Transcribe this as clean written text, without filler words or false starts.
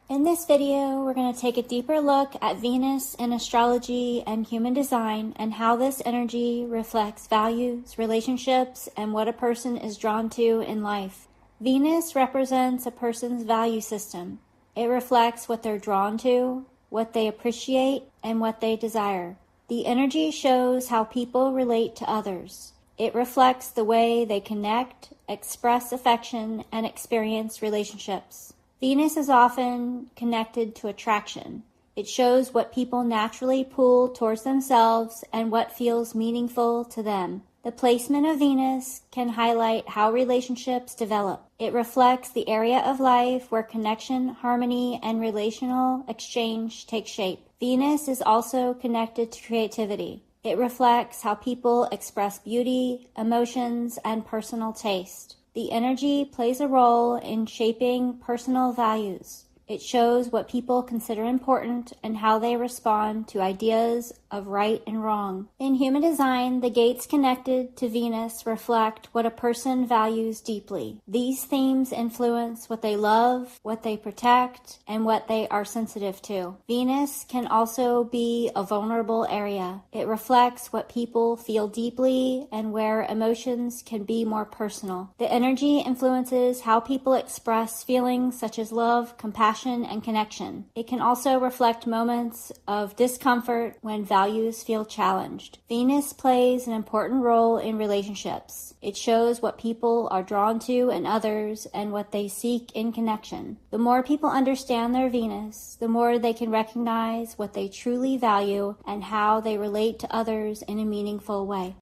In this video, we're going to take a deeper look at Venus in astrology and human design and how this energy reflects values, relationships, and what a person is drawn to in life. Venus represents a person's value system. It reflects what they're drawn to, what they appreciate, and what they desire. The energy shows how people relate to others. It reflects the way they connect, express affection, and experience relationships. Venus is often connected to attraction. It shows what people naturally pull towards themselves and what feels meaningful to them. The placement of Venus can highlight how relationships develop. It reflects the area of life where connection, harmony, and relational exchange take shape. Venus is also connected to creativity. It reflects how people express beauty, emotions, and personal taste. The energy plays a role in shaping personal values. It shows what people consider important and how they respond to ideas of right and wrong. In human design, the gates connected to Venus reflect what a person values deeply. These themes influence what they love, what they protect, and what they are sensitive to. Venus can also be a vulnerable area. It reflects what people feel deeply and where emotions can be more personal. The energy influences how people express feelings such as love, compassion, and connection. It can also reflect moments of discomfort when values feel challenged. Venus plays an important role in relationships. It shows what people are drawn to in others and what they seek in connection. The more people understand their Venus, the more they can recognize what they truly value and how they relate to others in a meaningful way.